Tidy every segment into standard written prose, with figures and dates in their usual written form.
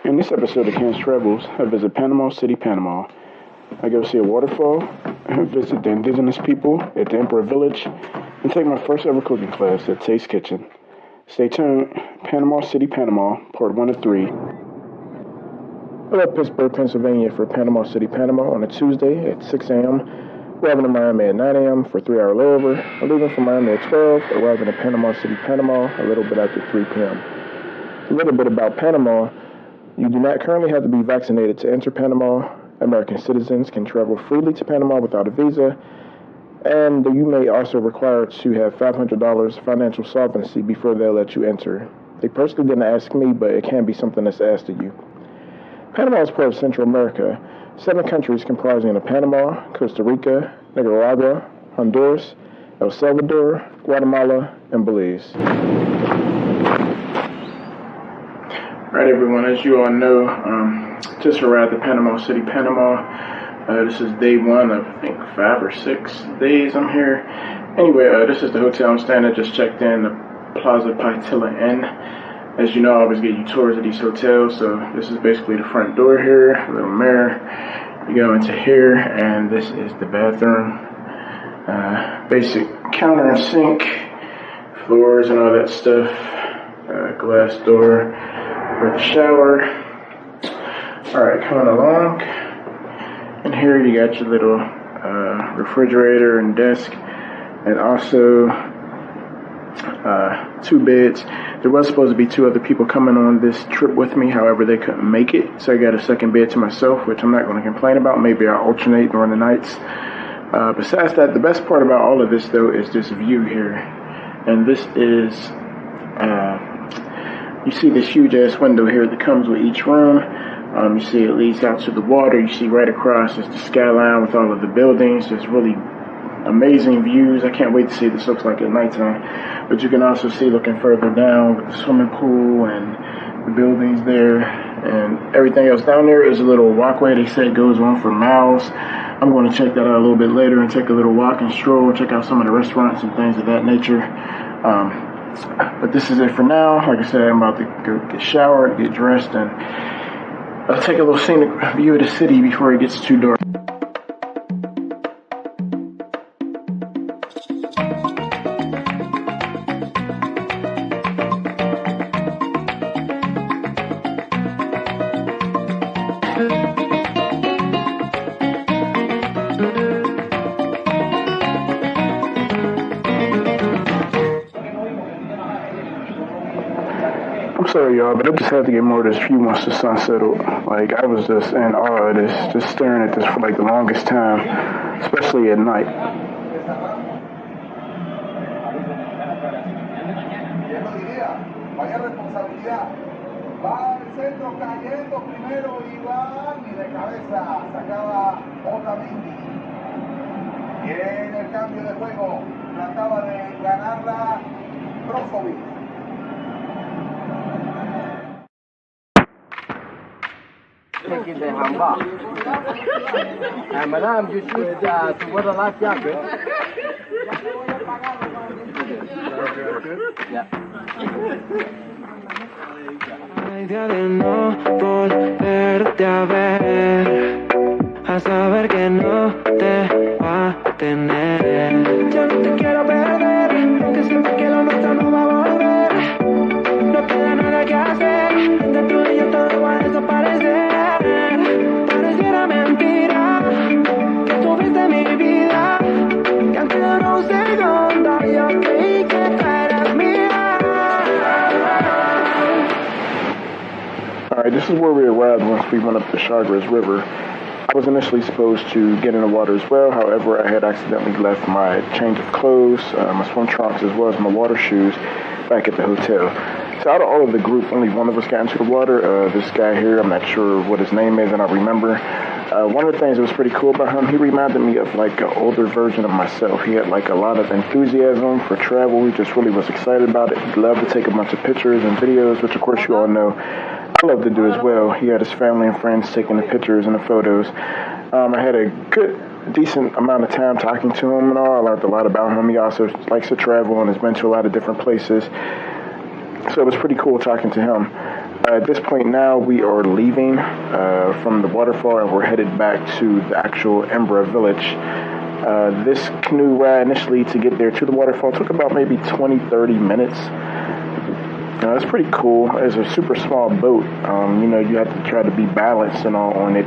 In this episode of Ken's Travels, I visit Panama City, Panama. I go see a waterfall, visit the Indigenous people at the Embera village, and take my first ever cooking class at Taste Kitchen. Stay tuned. Panama City, Panama, part 1 of 3. I left Pittsburgh, Pennsylvania for Panama City, Panama on a Tuesday at 6 a.m., arriving in Miami at 9 a.m. for a 3-hour layover, and leaving from Miami at 12, arriving at Panama City, Panama a little bit after 3 p.m. A little bit about Panama. You do not currently have to be vaccinated to enter Panama. American citizens can travel freely to Panama without a visa, and you may also require to have $500 financial solvency before they'll let you enter. They personally didn't ask me, but it can be something that's asked of you. Panama is part of Central America, 7 countries comprising of Panama, Costa Rica, Nicaragua, Honduras, El Salvador, Guatemala, and Belize. Alright everyone, as you all know, just arrived at Panama City, Panama. This is day 1 of, I think, 5 or 6 days I'm here. Anyway, this is the hotel I'm staying at. Just checked in, the Plaza Patella Inn. As you know, I always get you tours of these hotels, so this is basically the front door here, a little mirror. You go into here, and this is the bathroom. Basic counter and sink, floors and all that stuff. Glass door. For the shower. Alright, coming along. And here you got your little refrigerator and desk. And also 2 beds. There was supposed to be 2 other people coming on this trip with me. However, they couldn't make it. So I got a second bed to myself, which I'm not going to complain about. Maybe I'll alternate during the nights. Besides that, the best part about all of this, though, is this view here. And this is... you see this huge-ass window here that comes with each room. You see it leads out to the water. You see right across is the skyline with all of the buildings. There's really amazing views. I can't wait to see what this looks like at nighttime. But you can also see looking further down with the swimming pool and the buildings there. And everything else down there is a little walkway. They say it goes on for miles. I'm going to check that out a little bit later and take a little walk and stroll, check out some of the restaurants and things of that nature. But this is it for now. Like I said, I'm about to go get showered, get dressed, and I'll take a little scenic view of the city before it gets too dark. I'm sorry, y'all, but I just had to get more of this view once the sun settled. Like, I was just in awe of this, just staring at this for like the longest time, especially at night. Taking the handbag. Madam, you should to wear a life jacket. Yeah. La idea de no volverte a ver, a saber que no te va a tener. Ya no te quiero perder, aunque siempre que lo nuestro no va a volver. No queda nada que hacer, entre tú y yo todo va a desaparecer. Pareciera mentira que tuviste mi vida, que antes de un segundo yo creí que tú eras mía. Alright, this is where we arrived once we went up the Chagres River. I was initially supposed to get in the water as well. However, I had accidentally left my change of clothes, my swim trunks, as well as my water shoes back at the hotel. So out of all of the group, only one of us got into the water. This guy here, I'm not sure what his name is, and I remember. One of the things that was pretty cool about him, he reminded me of like an older version of myself. He had like a lot of enthusiasm for travel. He just really was excited about it. He loved to take a bunch of pictures and videos, which of course you all know I love to do as well. He had his family and friends taking the pictures and the photos. I had a decent amount of time talking to him and all. I learned a lot about him. He also likes to travel and has been to a lot of different places. So it was pretty cool talking to him. At this point now, we are leaving from the waterfall and we're headed back to the actual Embera village. This canoe ride initially to get there to the waterfall took about maybe 20-30 minutes. It's pretty cool. It's a super small boat. You have to try to be balanced and all on it.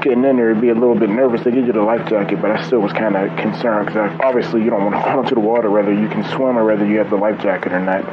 Getting in there, it'd be a little bit nervous. They give you the life jacket, but I still was kind of concerned because obviously you don't want to fall into the water, whether you can swim or whether you have the life jacket or not.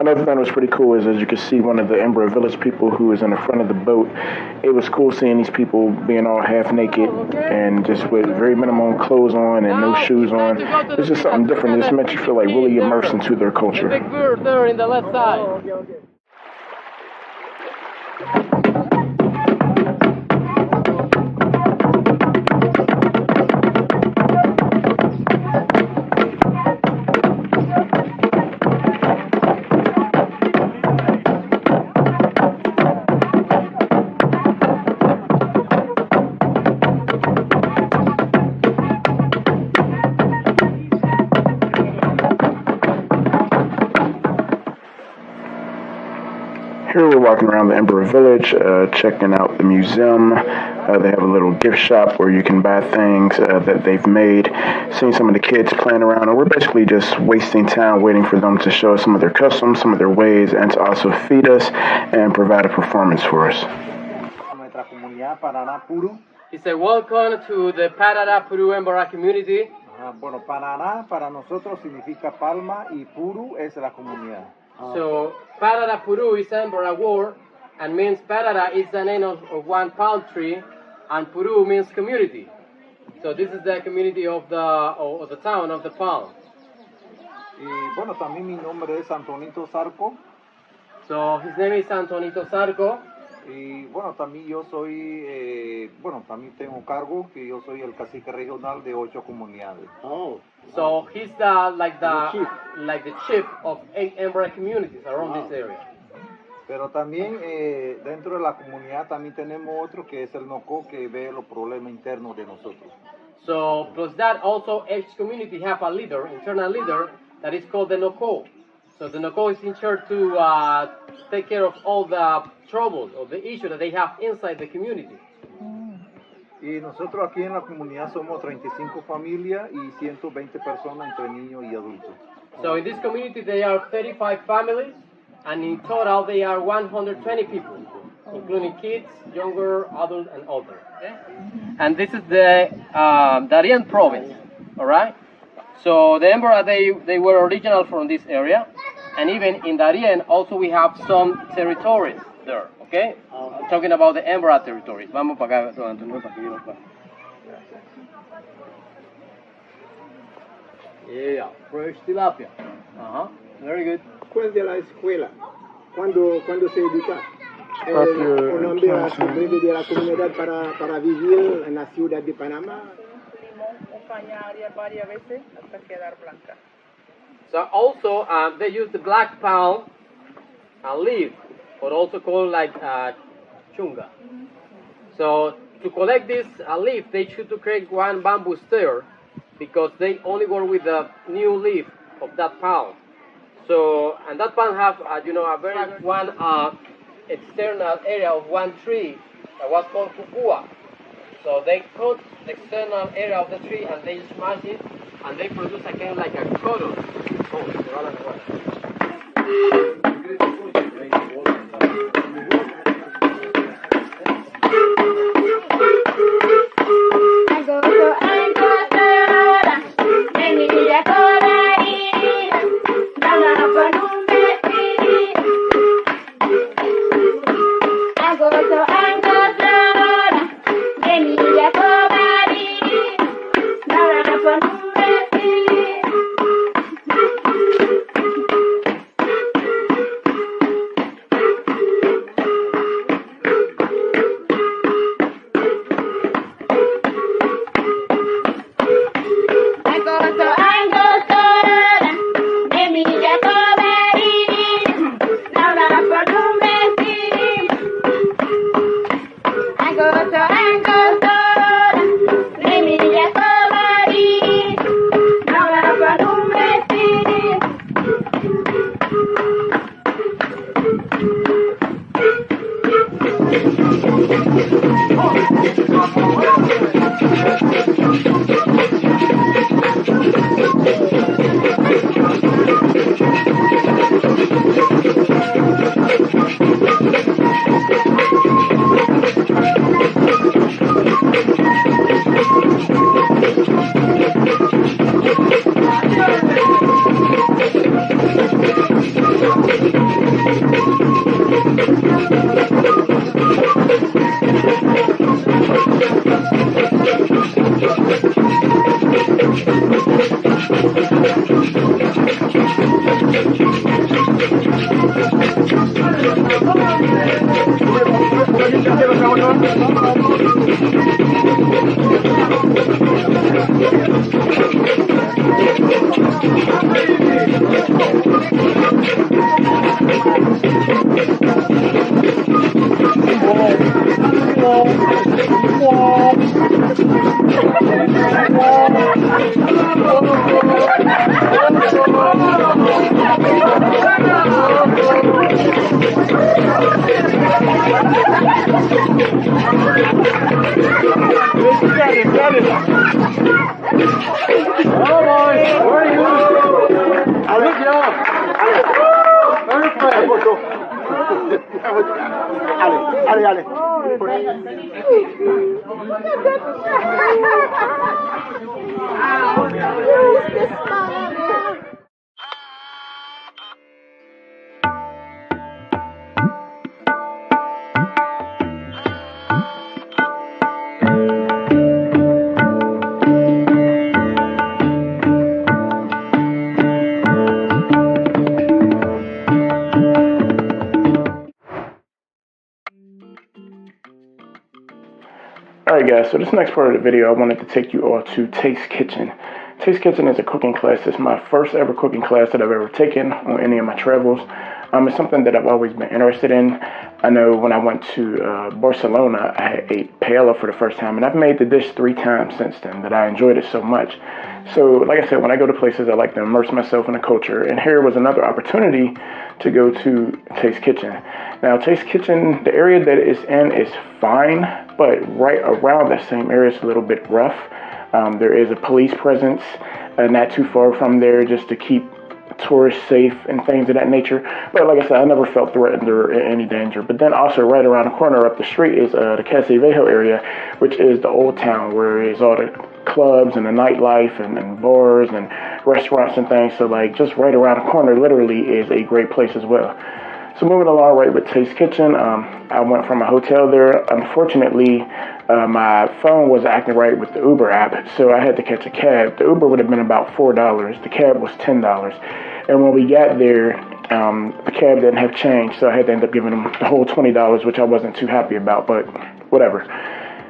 Another thing that was pretty cool is, as you can see, one of the Embera village people who is in the front of the boat. It was cool seeing these people being all half naked and just with very minimum clothes on and no shoes on. It's just something different. It's meant you feel like really immersed into their culture. The big bird there in the left side. Here we're walking around the Embera village, checking out the museum. They have a little gift shop where you can buy things that they've made. Seeing some of the kids playing around, and we're basically just wasting time waiting for them to show us some of their customs, some of their ways, and to also feed us and provide a performance for us. He said, welcome to the Panamá Puru Embera community. Bueno, Panamá para nosotros significa palma y Puru es la comunidad. So, Panamá Puru is Embera word, and means Panamá is the name of one palm tree, and Puru means community. So this is the community of the town of the palm. Y bueno, también mi nombre es Antonito Zarco. So his name is Antonito Zarco. Y bueno, también yo soy, también tengo cargo que yo soy el cacique regional de 8 comunidades. Oh. So he's the chief of 8 Embera communities around this area. Pero también dentro de la comunidad también tenemos otro que es el NOCO que ve los problemas internos de nosotros. So plus that also each community have a leader, internal leader, that is called the NOCO. So the NOCO is in charge to take care of all the troubles or the issues that they have inside the community. Y nosotros aquí en la comunidad somos 35 familias y 120 personas entre niños y adultos. So in this community there are 35 families, and in total they are 120 people, including kids, younger, adult, and older. Okay? And this is the Darien province, all right? So the Embera, they were original from this area, and even in Darien also we have some territories there, okay? I'm talking about the Embera territories. Vamos para acá, don Antonio, para que yo lo Yeah, fresh tilapia. Very good. Después de la escuela, cuando se educa, un hombre sobrevive de la comunidad para vivir en la ciudad de Panamá. Varias veces hasta quedar blanca. So also they use the black palm leaf, or also called like chunga. So to collect this leaf, they should to create one bamboo stair, because they only work with the new leaf of that palm. So, and that palm have a very one external area of one tree that was called kukua. So they cut the external area of the tree and they smash it and they produce again like a cotton. Alright guys, so this next part of the video I wanted to take you all to Taste Kitchen. Taste Kitchen is a cooking class. It's my first ever cooking class that I've ever taken on any of my travels. It's something that I've always been interested in. I know when I went to Barcelona, I ate paella for the first time, and I've made the dish 3 times since then that I enjoyed it so much. So like I said, when I go to places, I like to immerse myself in the culture, and here was another opportunity to go to Taste Kitchen. Now, Taste Kitchen, the area that it's in is fine, but right around that same area is a little bit rough. There is a police presence not too far from there just to keep tourists safe and things of that nature. But like I said, I never felt threatened or in any danger. But then also right around the corner up the street is the Casa Viejo area, which is the old town where it's all the clubs and the nightlife and bars and restaurants and things. So like just right around the corner literally is a great place as well. So moving along right with Taste Kitchen, I went from a hotel there. Unfortunately, my phone wasn't acting right with the Uber app, so I had to catch a cab. The Uber would have been about $4. The cab was $10. And when we got there, the cab didn't have change, so I had to end up giving them the whole $20, which I wasn't too happy about, but whatever.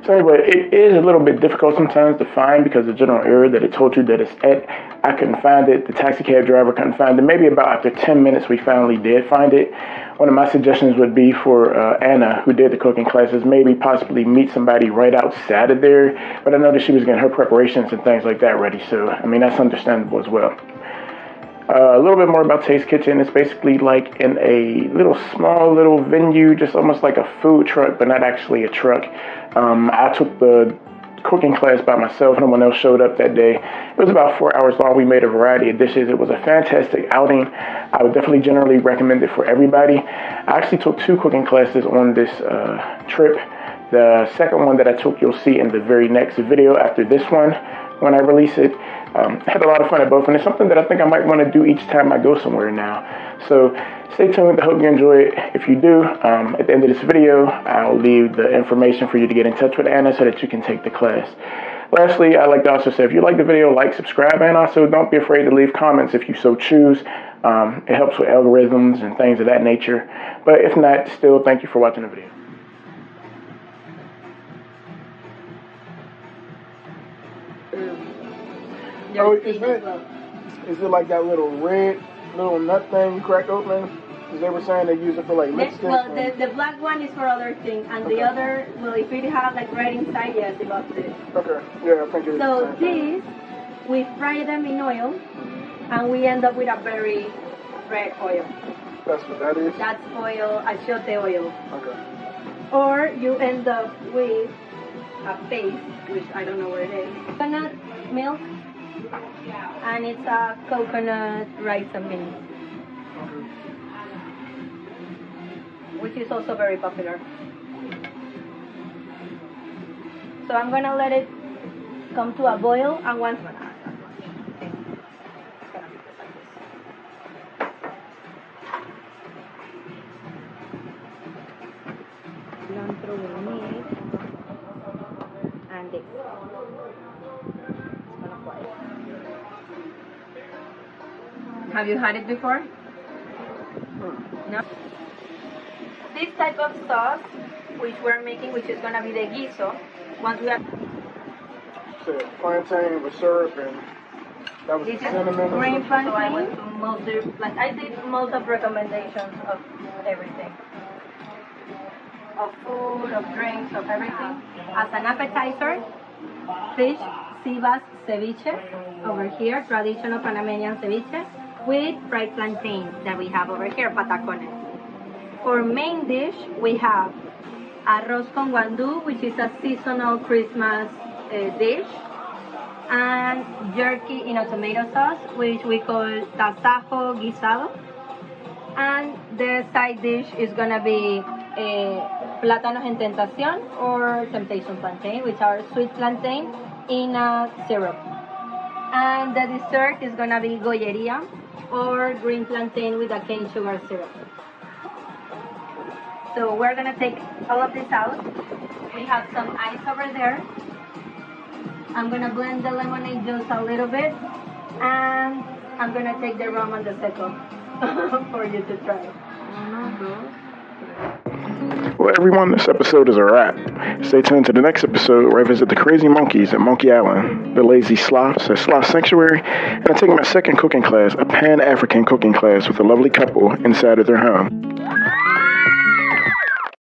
So anyway, it is a little bit difficult sometimes to find because the general area that it told you that it's at, I couldn't find it. The taxi cab driver couldn't find it. Maybe about after 10 minutes, we finally did find it. One of my suggestions would be for Anna, who did the cooking classes, maybe possibly meet somebody right outside of there. But I know that she was getting her preparations and things like that ready. So, I mean, that's understandable as well. A little bit more about Taste Kitchen. It's basically like in a small little venue, just almost like a food truck, but not actually a truck. I took the cooking class by myself. No one else showed up that day. It was about 4 hours long. We made a variety of dishes. It was a fantastic outing. I would definitely generally recommend it for everybody. I actually took 2 cooking classes on this trip. The second one that I took, you'll see in the very next video after this one when I release it. I had a lot of fun at both, and it's something that I think I might want to do each time I go somewhere now. So stay tuned. I hope you enjoy it. If you do, at the end of this video, I'll leave the information for you to get in touch with Anna so that you can take the class. Lastly, I'd like to also say, if you like the video, like, subscribe, and also don't be afraid to leave comments if you so choose. It helps with algorithms and things of that nature. But if not, still, thank you for watching the video. Oh, is it like that little red little nut thing you crack open? Because they were saying they use it for like lipstick. Well, the black one is for other things, and the other, well, if it has like red inside, yes, it was this. Okay, yeah, I think it is. So this, we fry them in oil, and we end up with a very red oil. That's what that is? That's oil, achiote oil. Okay. or you end up with a paste, which I don't know what it is. Coconut milk, and it's a coconut rice and beans, which is also very popular. So I'm gonna let it come to a boil, and once cilantro we need, and this. It's gonna fly. Have you had it before? No. This type of sauce, which we're making, which is gonna be the guiso. Once we have plantain with syrup, and that was this is cinnamon. green plantain. So I went to I did most of recommendations of everything. Of food, of drinks, of everything. As an appetizer, fish, sea bass ceviche over here, traditional Panamanian ceviche, with fried plantain that we have over here, patacones. For main dish, we have arroz con guandú, which is a seasonal Christmas dish, and jerky in a tomato sauce, which we call tasajo guisado. And the side dish is gonna be plátanos en tentación, or temptation plantain, which are sweet plantain in a syrup. And the dessert is gonna be golleria, or green plantain with a cane sugar syrup. So we're gonna take all of this out. We have some ice over there. I'm gonna blend the lemonade juice a little bit, and I'm gonna take the rum and the seco for you to try. Well, everyone, this episode is a wrap. Stay tuned to the next episode where I visit the Crazy Monkeys at Monkey Island, the Lazy Sloths at Sloth Sanctuary, and I take my second cooking class, a Pan-African cooking class with a lovely couple inside of their home.